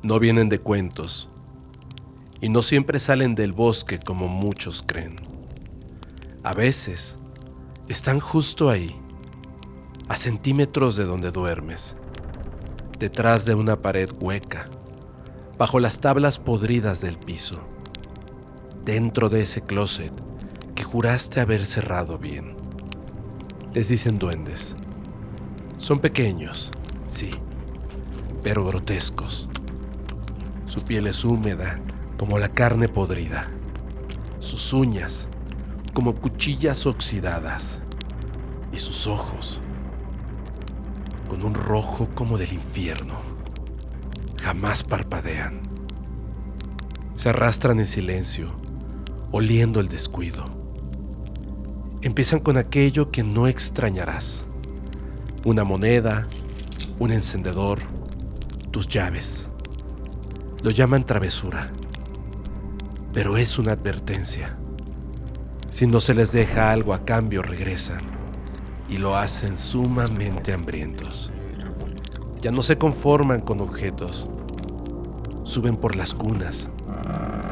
No vienen de cuentos y no siempre salen del bosque como muchos creen. A veces están justo ahí, a centímetros de donde duermes, detrás de una pared hueca, bajo las tablas podridas del piso, dentro de ese closet que juraste haber cerrado bien. Les dicen duendes. Son pequeños, sí, pero grotescos. Su piel es húmeda como la carne podrida. Sus uñas como cuchillas oxidadas. Y sus ojos con un rojo como del infierno. Jamás parpadean. Se arrastran en silencio, oliendo el descuido. Empiezan con aquello que no extrañarás. Una moneda, un encendedor, tus llaves. Lo llaman travesura, pero es una advertencia. Si no se les deja algo a cambio, regresan y lo hacen sumamente hambrientos. Ya no se conforman con objetos. Suben por las cunas,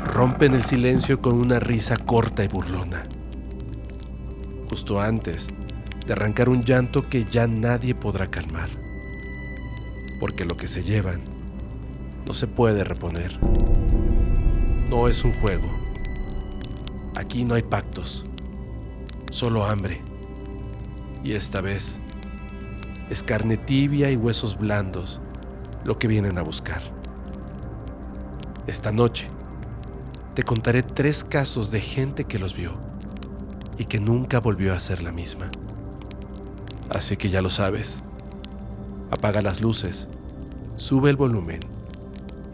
rompen el silencio con una risa corta y burlona, justo antes de arrancar un llanto que ya nadie podrá calmar, porque lo que se llevan no se puede reponer. No es un juego. Aquí no hay pactos, solo hambre. Y esta vez es carne tibia y huesos blandos lo que vienen a buscar. Esta noche te contaré 3 casos de gente que los vio y que nunca volvió a ser la misma. Así que ya lo sabes. Apaga las luces, sube el volumen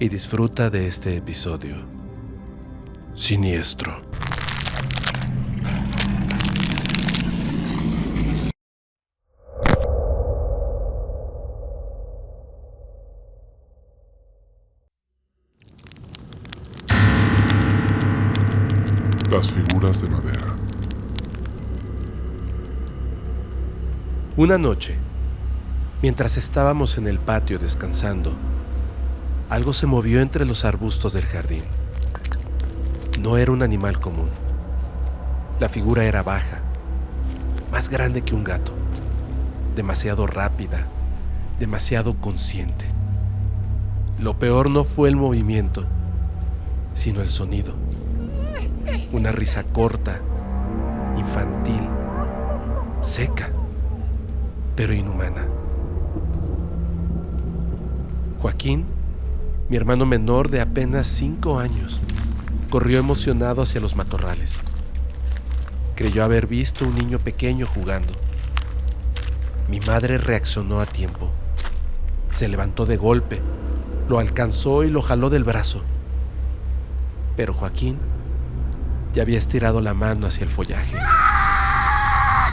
y disfruta de este episodio siniestro. Las figuras de madera. Una noche, mientras estábamos en el patio descansando, algo se movió entre los arbustos del jardín. No era un animal común. La figura era baja, más grande que un gato, demasiado rápida, demasiado consciente. Lo peor no fue el movimiento, sino el sonido. Una risa corta, infantil, seca, pero inhumana. Joaquín, mi hermano menor de apenas 5 años, corrió emocionado hacia los matorrales. Creyó haber visto un niño pequeño jugando. Mi madre reaccionó a tiempo. Se levantó de golpe, lo alcanzó y lo jaló del brazo. Pero Joaquín ya había estirado la mano hacia el follaje.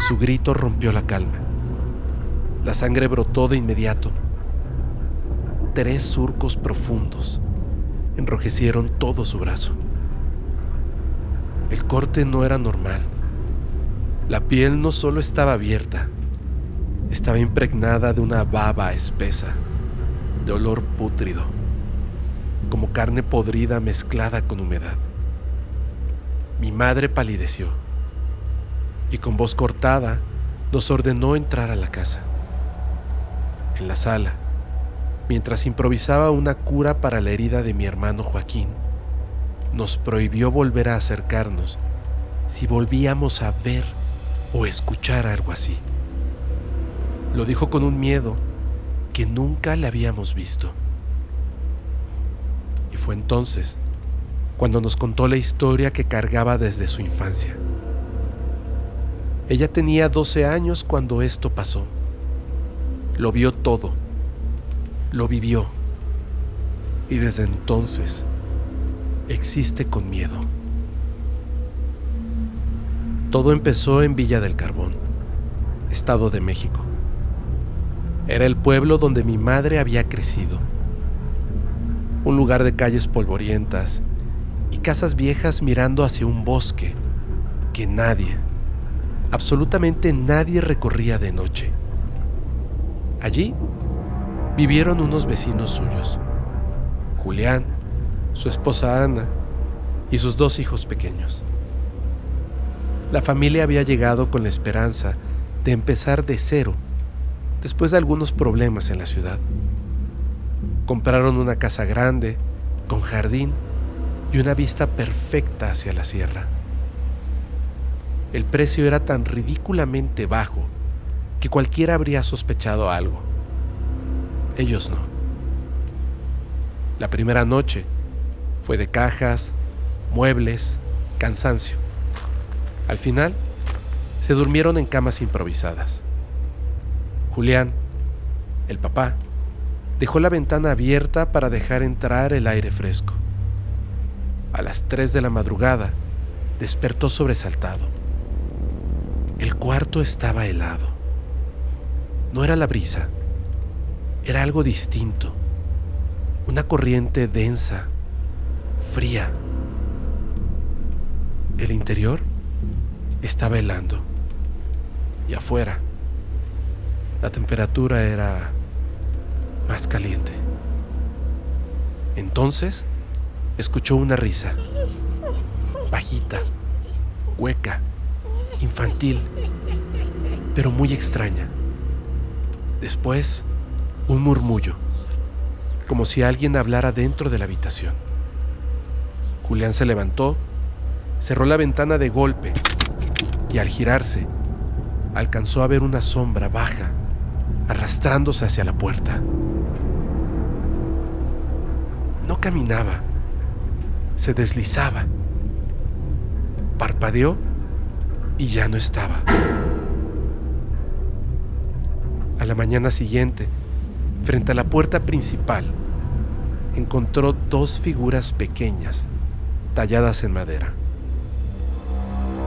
Su grito rompió la calma. La sangre brotó de inmediato. 3 surcos profundos enrojecieron todo su brazo. El corte no era normal. La piel no solo estaba abierta, estaba impregnada de una baba espesa, de olor pútrido, como carne podrida mezclada con humedad. Mi madre palideció y con voz cortada nos ordenó entrar a la casa. En la sala, mientras improvisaba una cura para la herida de mi hermano Joaquín, nos prohibió volver a acercarnos si volvíamos a ver o escuchar algo así. Lo dijo con un miedo que nunca le habíamos visto. Y fue entonces cuando nos contó la historia que cargaba desde su infancia. Ella tenía 12 años cuando esto pasó. Lo vio todo, lo vivió, y desde entonces existe con miedo. Todo empezó en Villa del Carbón, Estado de México. Era el pueblo donde mi madre había crecido. Un lugar de calles polvorientas y casas viejas mirando hacia un bosque que nadie, absolutamente nadie recorría de noche. Allí vivieron unos vecinos suyos, Julián, su esposa Ana y sus 2 hijos pequeños. La familia había llegado con la esperanza de empezar de cero después de algunos problemas en la ciudad. Compraron una casa grande, con jardín y una vista perfecta hacia la sierra. El precio era tan ridículamente bajo que cualquiera habría sospechado algo. Ellos no. La primera noche fue de cajas, muebles, cansancio. Al final, se durmieron en camas improvisadas. Julián, el papá, dejó la ventana abierta para dejar entrar el aire fresco. A las 3 de la madrugada, despertó sobresaltado. El cuarto estaba helado. No era la brisa, era algo distinto. Una corriente densa, fría. El interior estaba helando. Y afuera, la temperatura era más caliente. Entonces, escuchó una risa, bajita, hueca, infantil, pero muy extraña. Después, un murmullo, como si alguien hablara dentro de la habitación. Julián se levantó, cerró la ventana de golpe y al girarse, alcanzó a ver una sombra baja, arrastrándose hacia la puerta. No caminaba, se deslizaba. Parpadeó y ya no estaba. A la mañana siguiente, frente a la puerta principal, encontró 2 figuras pequeñas, talladas en madera.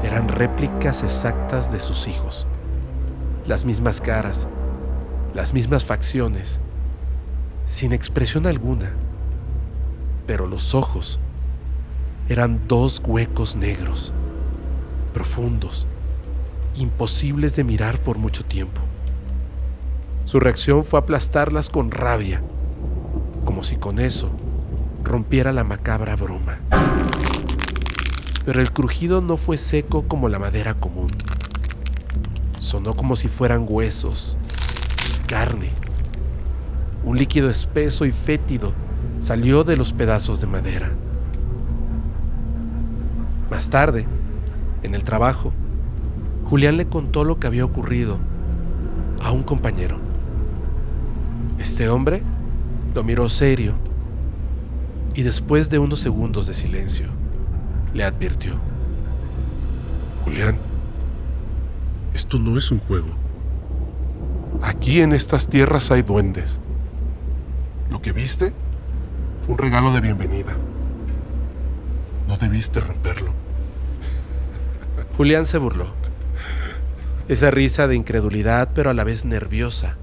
Eran réplicas exactas de sus hijos. Las mismas caras, las mismas facciones, sin expresión alguna. Pero los ojos eran 2 huecos negros, profundos, imposibles de mirar por mucho tiempo. Su reacción fue aplastarlas con rabia, como si con eso rompiera la macabra broma. Pero el crujido no fue seco como la madera común. Sonó como si fueran huesos y carne. Un líquido espeso y fétido salió de los pedazos de madera. Más tarde, en el trabajo, Julián le contó lo que había ocurrido a un compañero. Este hombre lo miró serio y después de unos segundos de silencio, le advirtió: Julián, esto no es un juego. Aquí en estas tierras hay duendes. Lo que viste fue un regalo de bienvenida. No debiste romperlo. Julián se burló. Esa risa de incredulidad, pero a la vez nerviosa,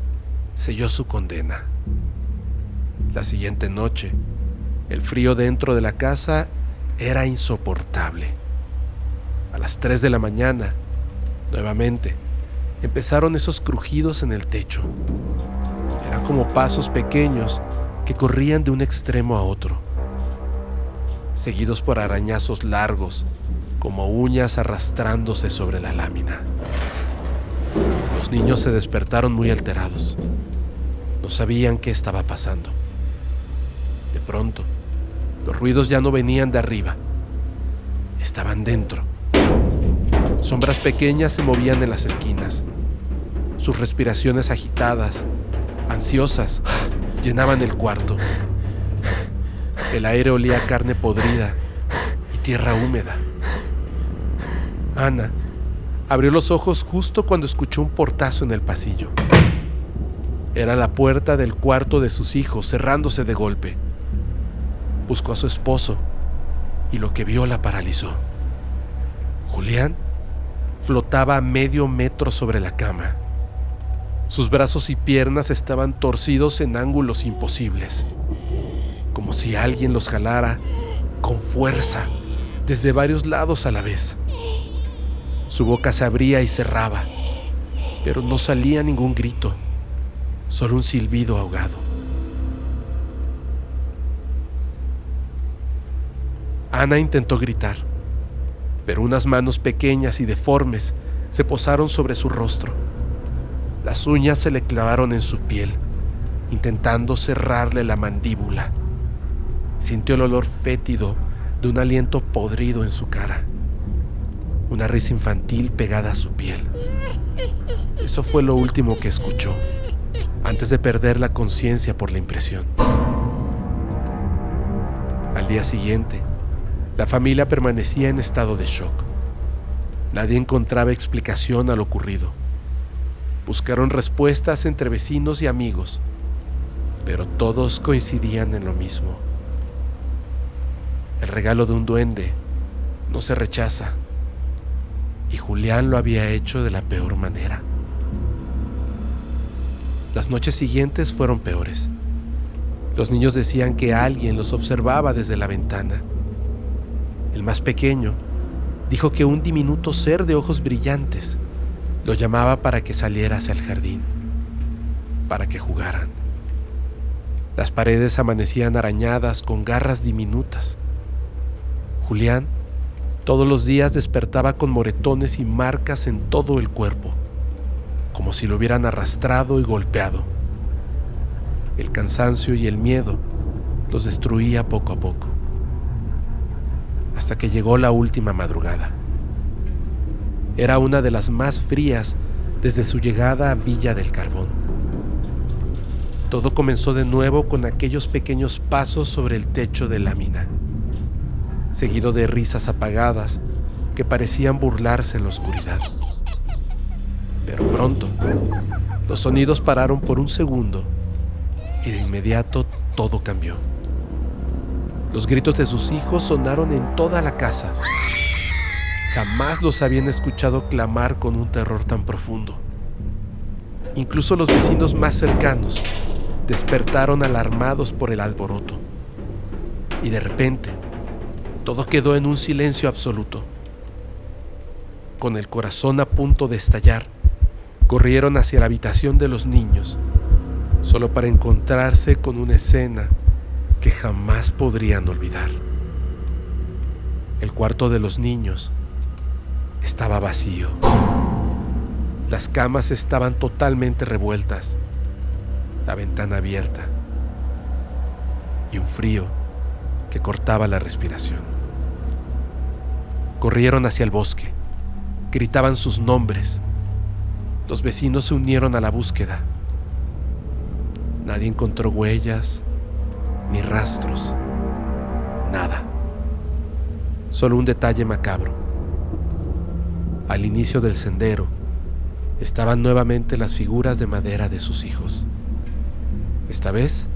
selló su condena. La siguiente noche, el frío dentro de la casa era insoportable. A las 3 de la mañana, nuevamente, empezaron esos crujidos en el techo. Eran como pasos pequeños que corrían de un extremo a otro, seguidos por arañazos largos, como uñas arrastrándose sobre la lámina. Los niños se despertaron muy alterados. No sabían qué estaba pasando. De pronto, los ruidos ya no venían de arriba. Estaban dentro. Sombras pequeñas se movían en las esquinas. Sus respiraciones agitadas, ansiosas, llenaban el cuarto. El aire olía a carne podrida y tierra húmeda. Ana abrió los ojos justo cuando escuchó un portazo en el pasillo. Era la puerta del cuarto de sus hijos cerrándose de golpe. Buscó a su esposo y lo que vio la paralizó. Julián flotaba a medio metro sobre la cama. Sus brazos y piernas estaban torcidos en ángulos imposibles, como si alguien los jalara con fuerza desde varios lados a la vez. Su boca se abría y cerraba, pero no salía ningún grito, solo un silbido ahogado. Ana intentó gritar, pero unas manos pequeñas y deformes se posaron sobre su rostro. Las uñas se le clavaron en su piel, intentando cerrarle la mandíbula. Sintió el olor fétido de un aliento podrido en su cara. Una risa infantil pegada a su piel. Eso fue lo último que escuchó, antes de perder la conciencia por la impresión. Al día siguiente, la familia permanecía en estado de shock. Nadie encontraba explicación a lo ocurrido. Buscaron respuestas entre vecinos y amigos, pero todos coincidían en lo mismo. El regalo de un duende no se rechaza, y Julián lo había hecho de la peor manera. Las noches siguientes fueron peores. Los niños decían que alguien los observaba desde la ventana. El más pequeño dijo que un diminuto ser de ojos brillantes lo llamaba para que saliera hacia el jardín, para que jugaran. Las paredes amanecían arañadas con garras diminutas. Julián todos los días despertaba con moretones y marcas en todo el cuerpo, como si lo hubieran arrastrado y golpeado. El cansancio y el miedo los destruía poco a poco, hasta que llegó la última madrugada. Era una de las más frías desde su llegada a Villa del Carbón. Todo comenzó de nuevo con aquellos pequeños pasos sobre el techo de lámina, seguido de risas apagadas que parecían burlarse en la oscuridad. Pero pronto, los sonidos pararon por un segundo y de inmediato todo cambió. Los gritos de sus hijos sonaron en toda la casa. Jamás los habían escuchado clamar con un terror tan profundo. Incluso los vecinos más cercanos despertaron alarmados por el alboroto. Y de repente, todo quedó en un silencio absoluto. Con el corazón a punto de estallar, corrieron hacia la habitación de los niños, solo para encontrarse con una escena que jamás podrían olvidar. El cuarto de los niños estaba vacío. Las camas estaban totalmente revueltas, la ventana abierta y un frío que cortaba la respiración. Corrieron hacia el bosque, gritaban sus nombres. Los vecinos se unieron a la búsqueda. Nadie encontró huellas ni rastros, nada. Solo un detalle macabro. Al inicio del sendero estaban nuevamente las figuras de madera de sus hijos. Esta vez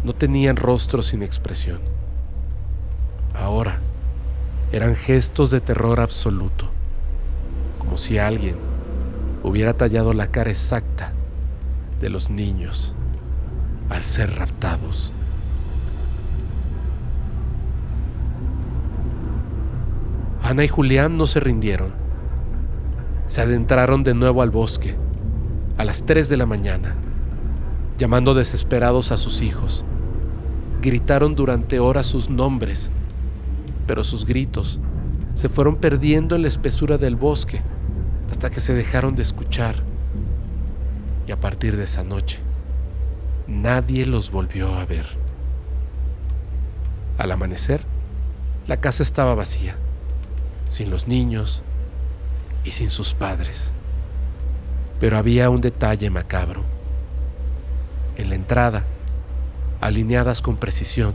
no tenían rostros sin expresión. Ahora eran gestos de terror absoluto, como si alguien hubiera tallado la cara exacta de los niños al ser raptados. Ana y Julián no se rindieron. Se adentraron de nuevo al bosque a las 3 de la mañana, llamando desesperados a sus hijos. Gritaron durante horas sus nombres, pero sus gritos se fueron perdiendo en la espesura del bosque hasta que se dejaron de escuchar. Y a partir de esa noche, nadie los volvió a ver. Al amanecer, la casa estaba vacía, sin los niños y sin sus padres. Pero había un detalle macabro. En la entrada, alineadas con precisión,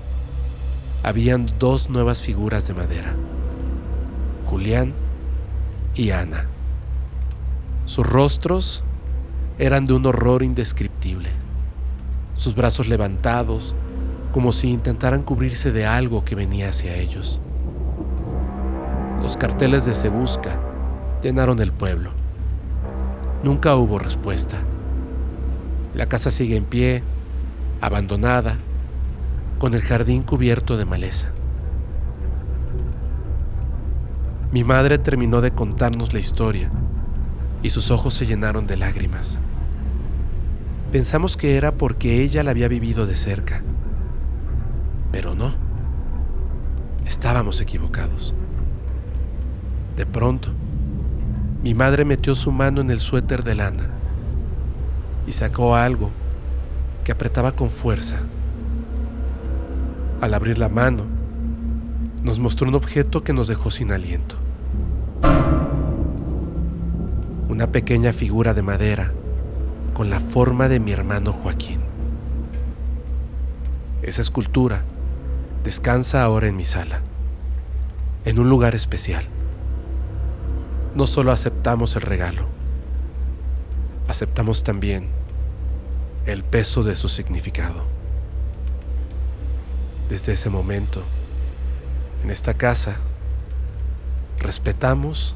habían 2 nuevas figuras de madera: Julián y Ana. Sus rostros eran de un horror indescriptible, sus brazos levantados como si intentaran cubrirse de algo que venía hacia ellos. Los carteles de "Se busca" llenaron el pueblo. Nunca hubo respuesta. La casa sigue en pie, abandonada, con el jardín cubierto de maleza. Mi madre terminó de contarnos la historia y sus ojos se llenaron de lágrimas. Pensamos que era porque ella la había vivido de cerca, pero no. Estábamos equivocados. De pronto, mi madre metió su mano en el suéter de lana y sacó algo que apretaba con fuerza. Al abrir la mano, nos mostró un objeto que nos dejó sin aliento. Una pequeña figura de madera con la forma de mi hermano Joaquín. Esa escultura descansa ahora en mi sala, en un lugar especial. No solo aceptamos el regalo, aceptamos también el peso de su significado. Desde ese momento, en esta casa, respetamos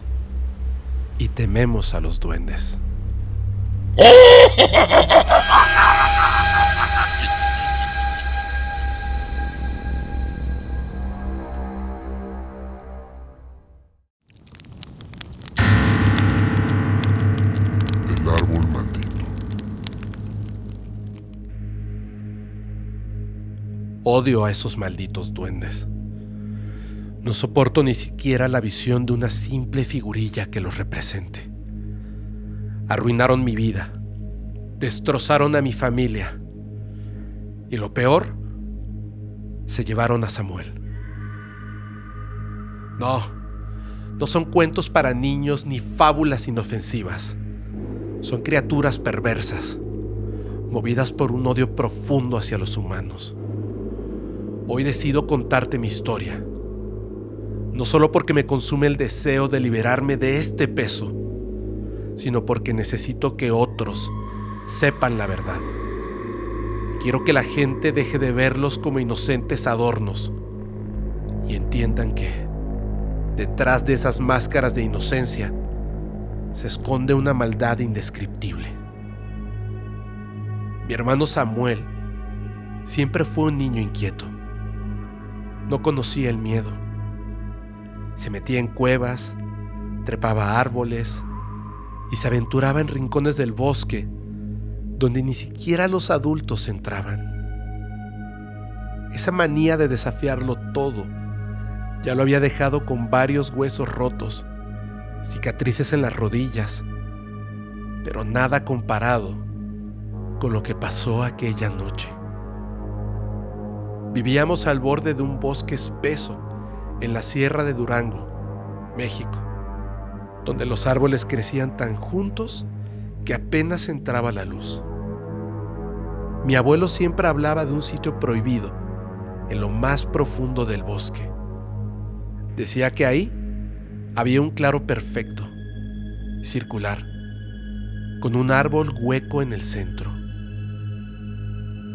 y tememos a los duendes. El árbol maldito. Odio a esos malditos duendes. No soporto ni siquiera la visión de una simple figurilla que los represente. Arruinaron mi vida, destrozaron a mi familia y lo peor, se llevaron a Samuel. No son cuentos para niños ni fábulas inofensivas. Son criaturas perversas, movidas por un odio profundo hacia los humanos. Hoy decido contarte mi historia. No solo porque me consume el deseo de liberarme de este peso, sino porque necesito que otros sepan la verdad. Quiero que la gente deje de verlos como inocentes adornos y entiendan que detrás de esas máscaras de inocencia se esconde una maldad indescriptible. Mi hermano Samuel siempre fue un niño inquieto. No conocía el miedo. Se metía en cuevas, trepaba a árboles y se aventuraba en rincones del bosque donde ni siquiera los adultos entraban. Esa manía de desafiarlo todo ya lo había dejado con varios huesos rotos, cicatrices en las rodillas, pero nada comparado con lo que pasó aquella noche. Vivíamos al borde de un bosque espeso en la Sierra de Durango, México, donde los árboles crecían tan juntos que apenas entraba la luz. Mi abuelo siempre hablaba de un sitio prohibido en lo más profundo del bosque. Decía que ahí había un claro perfecto, circular, con un árbol hueco en el centro.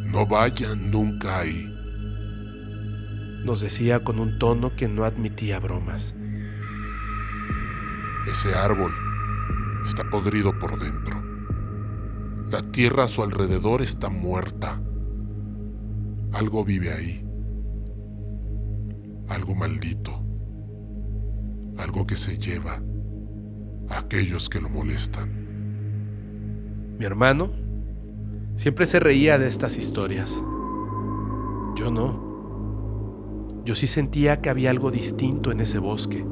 No vayan nunca ahí, nos decía con un tono que no admitía bromas. ese árbol está podrido por dentro. La tierra a su alrededor está muerta. Algo vive ahí. Algo maldito. Algo que se lleva a aquellos que lo molestan. Mi hermano siempre se reía de estas historias. Yo no. Yo sí sentía que había algo distinto en ese bosque.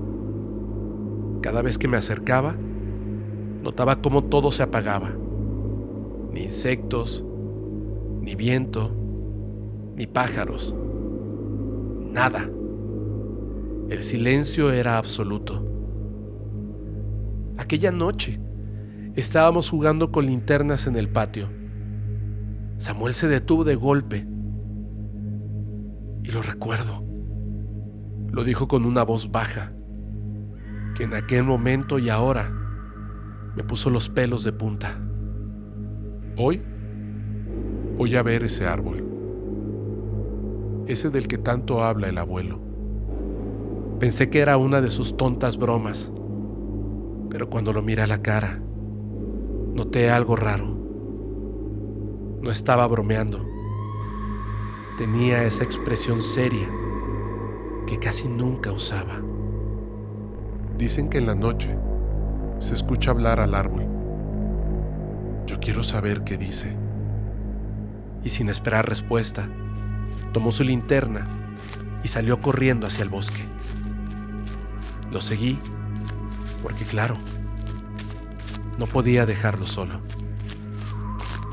Cada vez que me acercaba, notaba cómo todo se apagaba. Ni insectos, ni viento, ni pájaros. Nada. El silencio era absoluto. Aquella noche estábamos jugando con linternas en el patio. Samuel se detuvo de golpe. Y lo recuerdo. Lo dijo con una voz baja, que en aquel momento y ahora me puso los pelos de punta. Hoy voy a ver ese árbol. Ese del que tanto habla el abuelo. Pensé que era una de sus tontas bromas, pero cuando lo miré a la cara, noté algo raro. No estaba bromeando. Tenía esa expresión seria que casi nunca usaba. Dicen que en la noche se escucha hablar al árbol. Yo quiero saber qué dice. Y sin esperar respuesta, tomó su linterna y salió corriendo hacia el bosque. Lo seguí porque, claro, no podía dejarlo solo.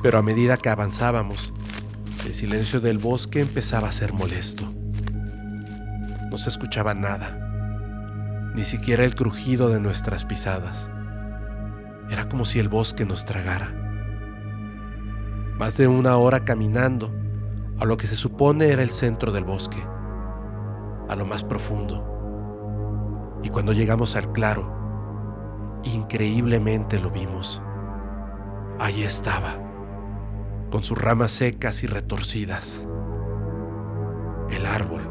Pero a medida que avanzábamos, el silencio del bosque empezaba a ser molesto. No se escuchaba nada, ni siquiera el crujido de nuestras pisadas. Era como si el bosque nos tragara. Más de una hora caminando a lo que se supone era el centro del bosque, a lo más profundo. Y cuando llegamos al claro, increíblemente lo vimos. Ahí estaba, con sus ramas secas y retorcidas. El árbol.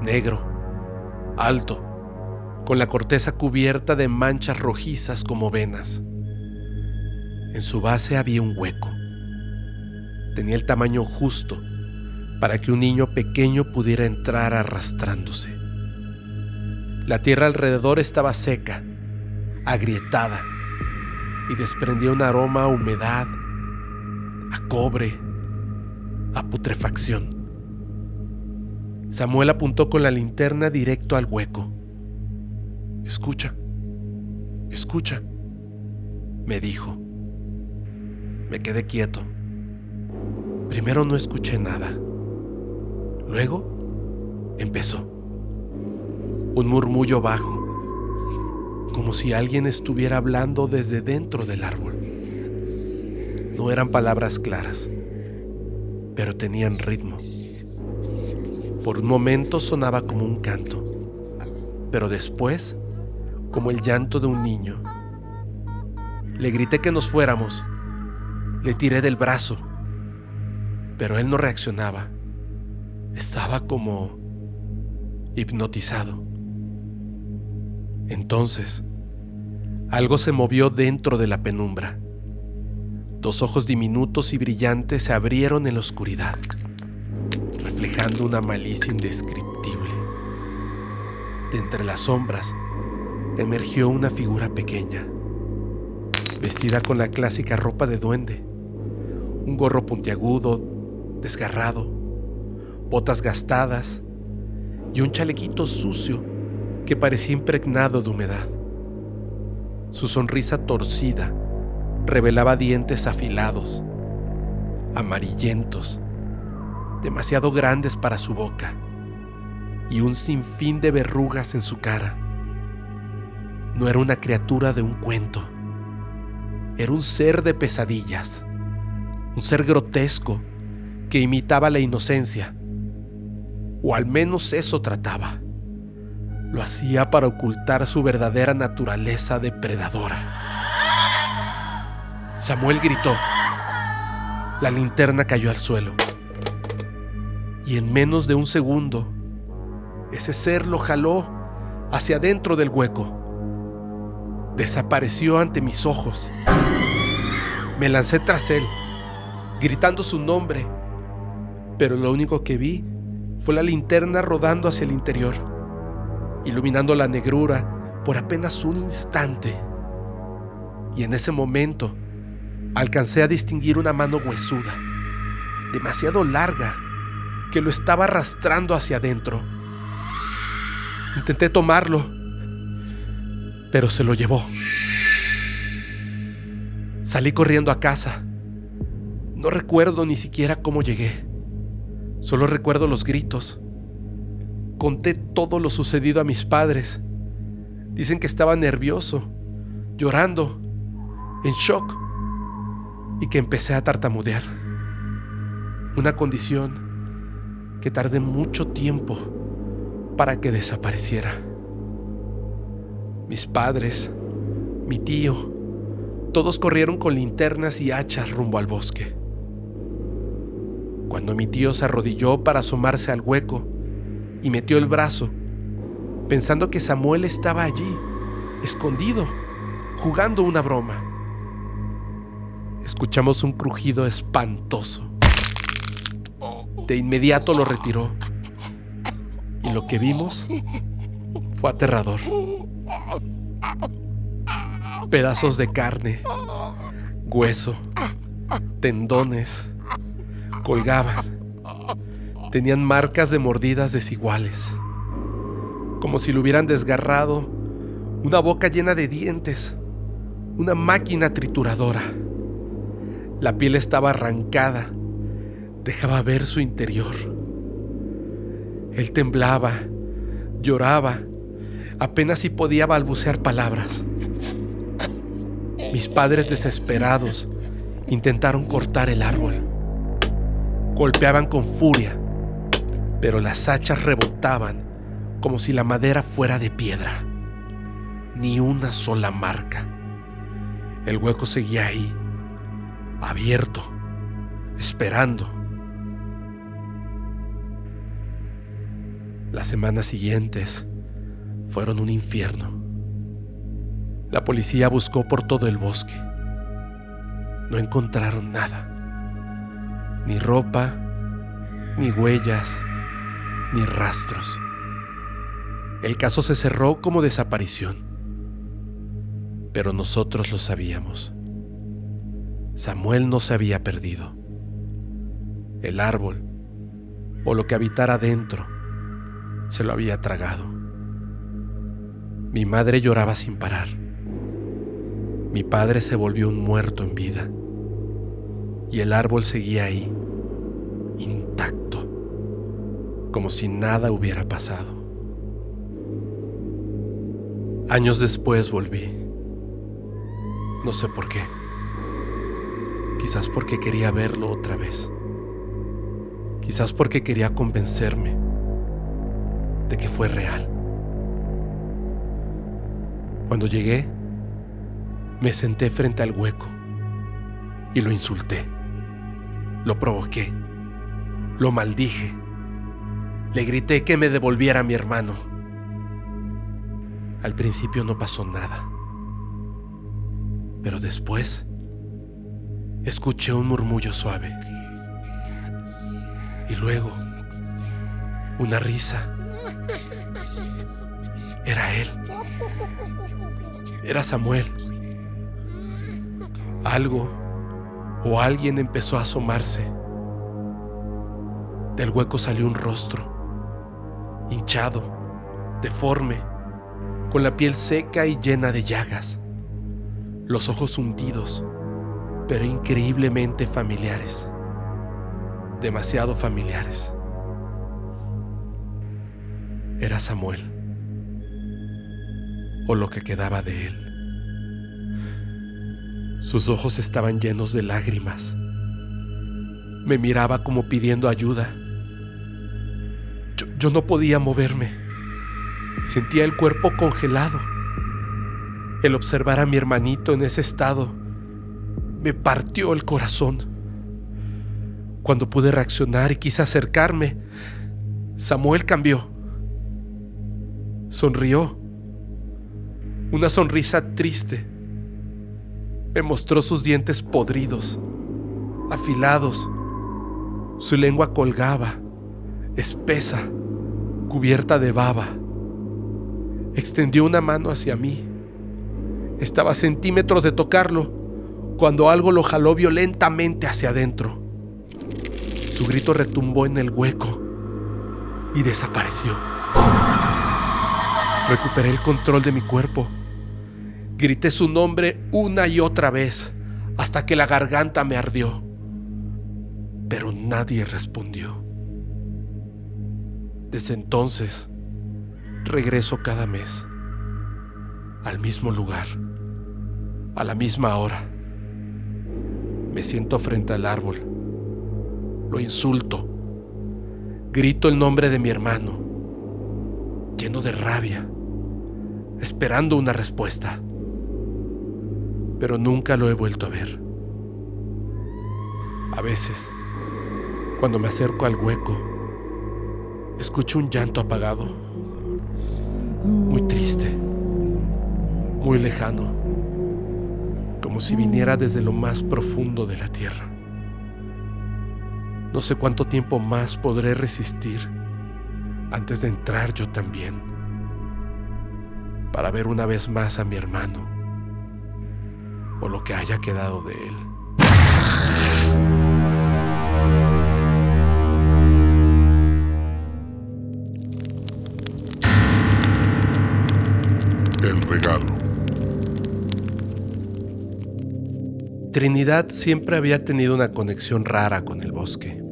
Negro, alto, con la corteza cubierta de manchas rojizas como venas. En su base había un hueco. Tenía el tamaño justo para que un niño pequeño pudiera entrar arrastrándose. La tierra alrededor estaba seca, agrietada, y desprendía un aroma a humedad, a cobre, a putrefacción. Samuel apuntó con la linterna directo al hueco. «Escucha, escucha», me dijo. Me quedé quieto. Primero no escuché nada. Luego empezó. Un murmullo bajo, como si alguien estuviera hablando desde dentro del árbol. No eran palabras claras, pero tenían ritmo. Por un momento sonaba como un canto, pero después como el llanto de un niño. Le grité que nos fuéramos. Le tiré del brazo, pero él no reaccionaba. Estaba como hipnotizado. Entonces, algo se movió dentro de la penumbra. Dos ojos diminutos y brillantes se abrieron en la oscuridad, reflejando una malicia indescriptible. De entre las sombras emergió una figura pequeña, vestida con la clásica ropa de duende, un gorro puntiagudo, desgarrado, botas gastadas y un chalequito sucio que parecía impregnado de humedad. Su sonrisa torcida revelaba dientes afilados, amarillentos, demasiado grandes para su boca, y un sinfín de verrugas en su cara. No era una criatura de un cuento. Era un ser de pesadillas, un ser grotesco que imitaba la inocencia, o al menos eso trataba. Lo hacía para ocultar su verdadera naturaleza depredadora. Samuel gritó. La linterna cayó al suelo, y en menos de un segundo, ese ser lo jaló hacia adentro del hueco. Desapareció ante mis ojos. Me lancé tras él, gritando su nombre, pero lo único que vi fue la linterna rodando hacia el interior, iluminando la negrura por apenas un instante. Y en ese momento alcancé a distinguir una mano huesuda, demasiado larga, que lo estaba arrastrando hacia adentro. Intenté tomarlo, pero se lo llevó. Salí corriendo a casa. No recuerdo ni siquiera cómo llegué. Solo recuerdo los gritos. Conté todo lo sucedido a mis padres. Dicen que estaba nervioso, llorando, en shock, y que empecé a tartamudear. Una condición que tardé mucho tiempo para que desapareciera. Mis padres, mi tío, todos corrieron con linternas y hachas rumbo al bosque. Cuando mi tío se arrodilló para asomarse al hueco y metió el brazo, pensando que Samuel estaba allí, escondido, jugando una broma, escuchamos un crujido espantoso. De inmediato lo retiró, y lo que vimos fue aterrador. Pedazos de carne, hueso, tendones, colgaban, Tenían marcas de mordidas desiguales, como si lo hubieran desgarrado, una boca llena de dientes, una máquina trituradora. La piel estaba arrancada, dejaba ver su interior. Él temblaba, lloraba, apenas si podía balbucear palabras. Mis padres, desesperados, intentaron cortar el árbol. Golpeaban con furia, pero las hachas rebotaban como si la madera fuera de piedra. Ni una sola marca. El hueco seguía ahí, abierto, esperando. Las semanas siguientes fueron un infierno. La policía buscó por todo el bosque. No encontraron nada. Ni ropa, ni huellas, ni rastros. El caso se cerró como desaparición. Pero nosotros lo sabíamos. Samuel no se había perdido. El árbol, o lo que habitara dentro, se lo había tragado. Mi madre lloraba sin parar. Mi padre se volvió un muerto en vida. Y el árbol seguía ahí, intacto, como si nada hubiera pasado. Años después volví. No sé por qué. Quizás porque quería verlo otra vez. Quizás porque quería convencerme de que fue real. Cuando llegué, me senté frente al hueco y lo insulté, lo provoqué, lo maldije, le grité que me devolviera a mi hermano. Al principio no pasó nada, pero después escuché un murmullo suave y luego una risa. Era él. Era Samuel. Algo o alguien empezó a asomarse. Del hueco salió un rostro, hinchado, deforme, con la piel seca y llena de llagas, los ojos hundidos, pero increíblemente familiares, demasiado familiares. Era Samuel, o lo que quedaba de él. Sus ojos estaban llenos de lágrimas. Me miraba como pidiendo ayuda. Yo no podía moverme. Sentía el cuerpo congelado. El observar a mi hermanito en ese estado me partió el corazón. Cuando pude reaccionar y quise acercarme, Samuel cambió. Sonrió. Una sonrisa triste. Me mostró sus dientes podridos, afilados. Su lengua colgaba, espesa, cubierta de baba. Extendió una mano hacia mí. Estaba a centímetros de tocarlo cuando algo lo jaló violentamente hacia adentro. Su grito retumbó en el hueco y desapareció. Recuperé el control de mi cuerpo. Grité su nombre una y otra vez hasta que la garganta me ardió. Pero nadie respondió. Desde entonces, regreso cada mes, al mismo lugar, a la misma hora. Me siento frente al árbol. Lo insulto. Grito el nombre de mi hermano, lleno de rabia, esperando una respuesta. Pero nunca lo he vuelto a ver. A veces, cuando me acerco al hueco, escucho un llanto apagado, muy triste, muy lejano, como si viniera desde lo más profundo de la tierra. No sé cuánto tiempo más podré resistir antes de entrar yo también, para ver una vez más a mi hermano, o lo que haya quedado de él. Trinidad siempre había tenido una conexión rara con el bosque.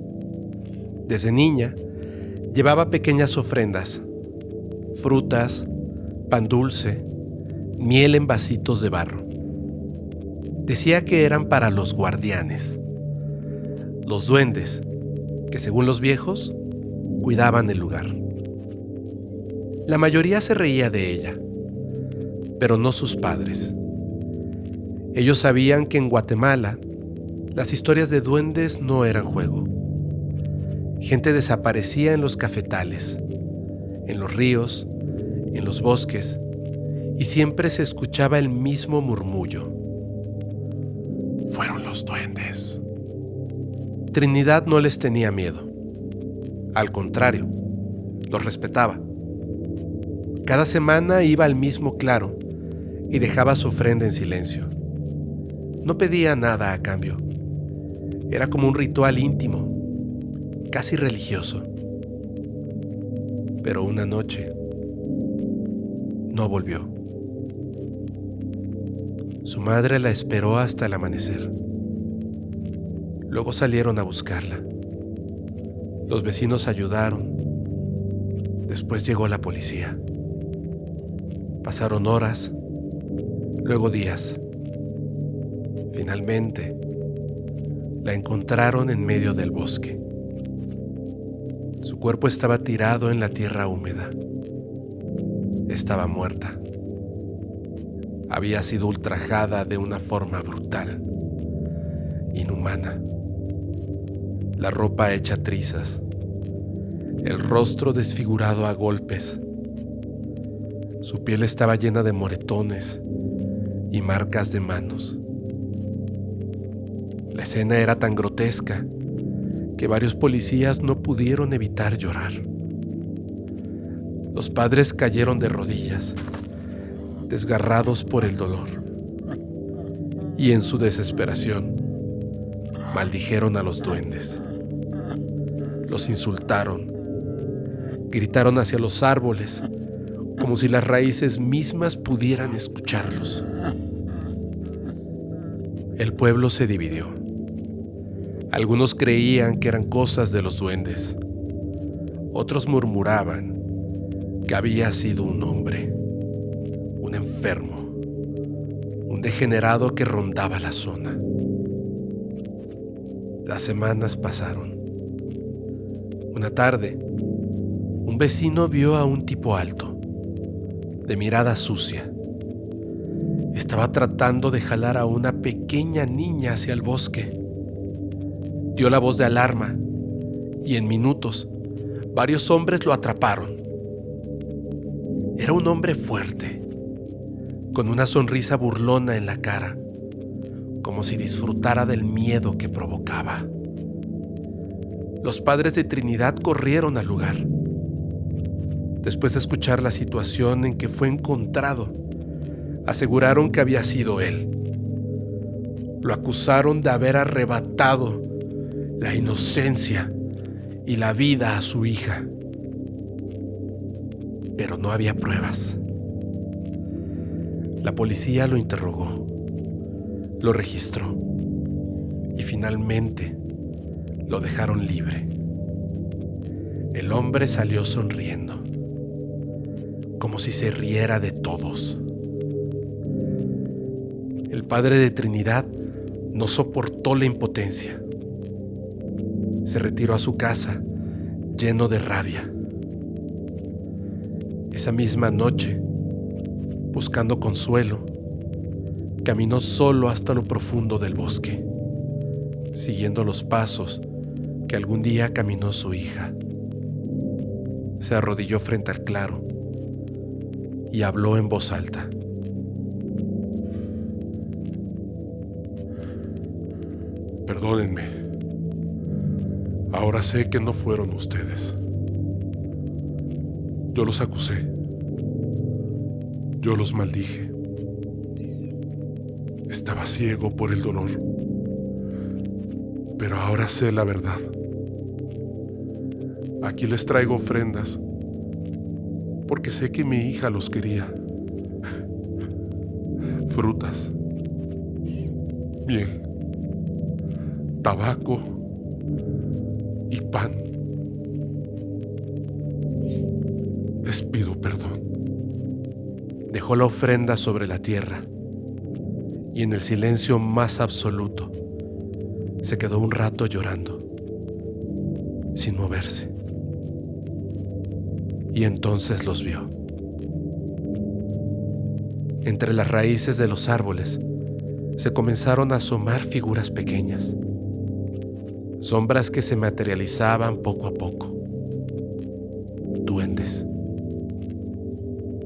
Desde niña, llevaba pequeñas ofrendas, frutas, pan dulce, miel en vasitos de barro. Decía que eran para los guardianes, los duendes, que según los viejos, cuidaban el lugar. La mayoría se reía de ella, pero no sus padres. Ellos sabían que en Guatemala las historias de duendes no eran juego. Gente desaparecía en los cafetales, en los ríos, en los bosques, y siempre se escuchaba el mismo murmullo. Fueron los duendes. Trinidad no les tenía miedo. Al contrario, los respetaba. Cada semana iba al mismo claro y dejaba su ofrenda en silencio. No pedía nada a cambio. Era como un ritual íntimo, casi religioso. Pero una noche no volvió. Su madre la esperó hasta el amanecer. Luego salieron a buscarla. Los vecinos ayudaron. Después llegó la policía. Pasaron horas, luego días. Finalmente, la encontraron en medio del bosque. Su cuerpo estaba tirado en la tierra húmeda. Estaba muerta. Había sido ultrajada de una forma brutal, inhumana. La ropa hecha trizas, el rostro desfigurado a golpes. Su piel estaba llena de moretones y marcas de manos. La escena era tan grotesca que varios policías no pudieron evitar llorar. Los padres cayeron de rodillas, desgarrados por el dolor, y en su desesperación maldijeron a los duendes. Los insultaron, gritaron hacia los árboles, como si las raíces mismas pudieran escucharlos. El pueblo se dividió. Algunos creían que eran cosas de los duendes. Otros murmuraban que había sido un hombre, un enfermo, un degenerado que rondaba la zona. Las semanas pasaron. Una tarde, un vecino vio a un tipo alto, de mirada sucia. Estaba tratando de jalar a una pequeña niña hacia el bosque. Dio la voz de alarma y en minutos varios hombres lo atraparon. Era un hombre fuerte, con una sonrisa burlona en la cara, como si disfrutara del miedo que provocaba. Los padres de Trinidad corrieron al lugar. Después de escuchar la situación en que fue encontrado, aseguraron que había sido él. Lo acusaron de haber arrebatado la inocencia y la vida a su hija. Pero no había pruebas. La policía lo interrogó, lo registró y finalmente lo dejaron libre. El hombre salió sonriendo, como si se riera de todos. El padre de Trinidad no soportó la impotencia. Se retiró a su casa lleno de rabia. Esa misma noche, buscando consuelo, caminó solo hasta lo profundo del bosque, siguiendo los pasos que algún día caminó su hija. Se arrodilló frente al claro y habló en voz alta. Perdónenme. Ahora sé que no fueron ustedes. Yo los acusé. Yo los maldije. Estaba ciego por el dolor. Pero ahora sé la verdad. Aquí les traigo ofrendas, porque sé que mi hija los quería. Frutas, miel, tabaco y pan. Les pido perdón. Dejó la ofrenda sobre la tierra y en el silencio más absoluto se quedó un rato llorando, sin moverse. Y entonces los vio. Entre las raíces de los árboles se comenzaron a asomar figuras pequeñas, sombras que se materializaban poco a poco. Duendes.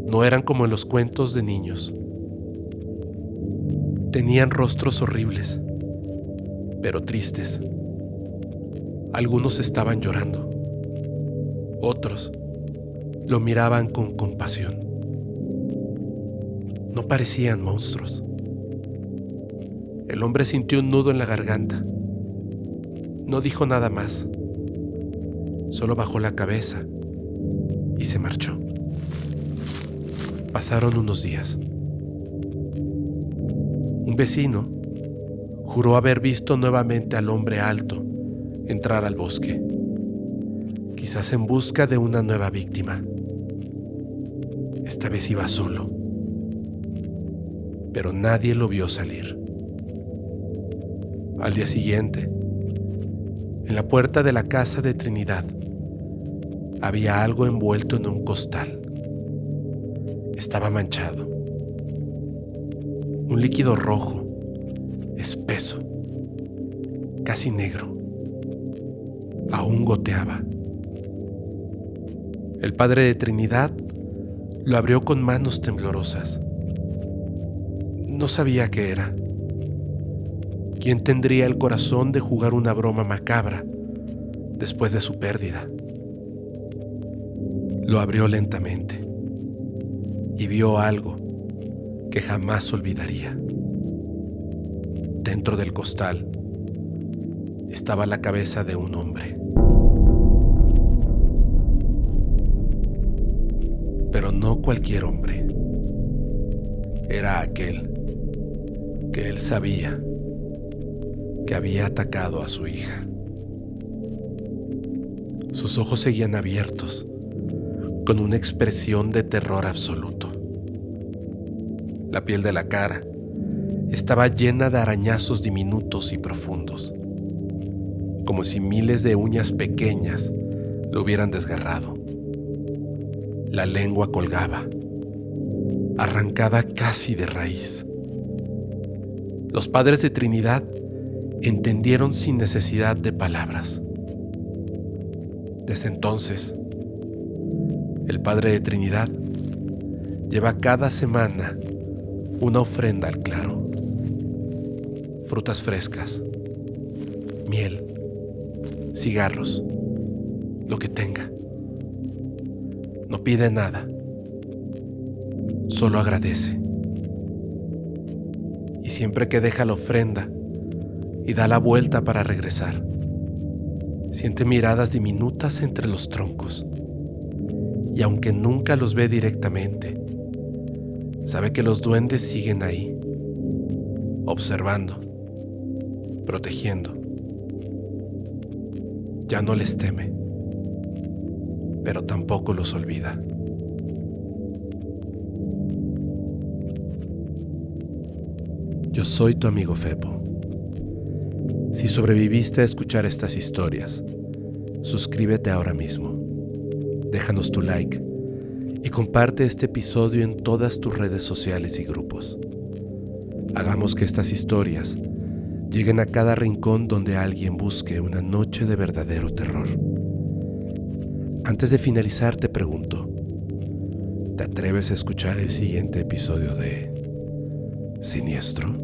No eran como en los cuentos de niños. Tenían rostros horribles, pero tristes. Algunos estaban llorando. Otros lo miraban con compasión. No parecían monstruos. El hombre sintió un nudo en la garganta. No dijo nada más. Solo bajó la cabeza y se marchó. Pasaron unos días. Un vecino juró haber visto nuevamente al hombre alto entrar al bosque, quizás en busca de una nueva víctima. Esta vez iba solo, pero nadie lo vio salir. Al día siguiente, en la puerta de la casa de Trinidad, había algo envuelto en un costal. Estaba manchado. Un líquido rojo, espeso, casi negro. Aún goteaba. El padre de Trinidad lo abrió con manos temblorosas. No sabía qué era. ¿Quién tendría el corazón de jugar una broma macabra después de su pérdida? Lo abrió lentamente y vio algo que jamás olvidaría. Dentro del costal estaba la cabeza de un hombre. Pero no cualquier hombre. Era aquel que él sabía que había atacado a su hija. Sus ojos seguían abiertos, con una expresión de terror absoluto. La piel de la cara estaba llena de arañazos diminutos y profundos, como si miles de uñas pequeñas lo hubieran desgarrado. La lengua colgaba, arrancada casi de raíz. Los padres de Trinidad entendieron sin necesidad de palabras. Desde entonces, el padre de Trinidad lleva cada semana una ofrenda al claro. Frutas frescas, miel, cigarros, lo que tenga. No pide nada, solo agradece. Y siempre que deja la ofrenda y da la vuelta para regresar, siente miradas diminutas entre los troncos. Y aunque nunca los ve directamente, sabe que los duendes siguen ahí, observando, protegiendo. Ya no les teme, pero tampoco los olvida. Yo soy tu amigo Fepo. Si sobreviviste a escuchar estas historias, suscríbete ahora mismo. Déjanos tu like y comparte este episodio en todas tus redes sociales y grupos. Hagamos que estas historias lleguen a cada rincón donde alguien busque una noche de verdadero terror. Antes de finalizar, te pregunto, ¿te atreves a escuchar el siguiente episodio de Siniestro?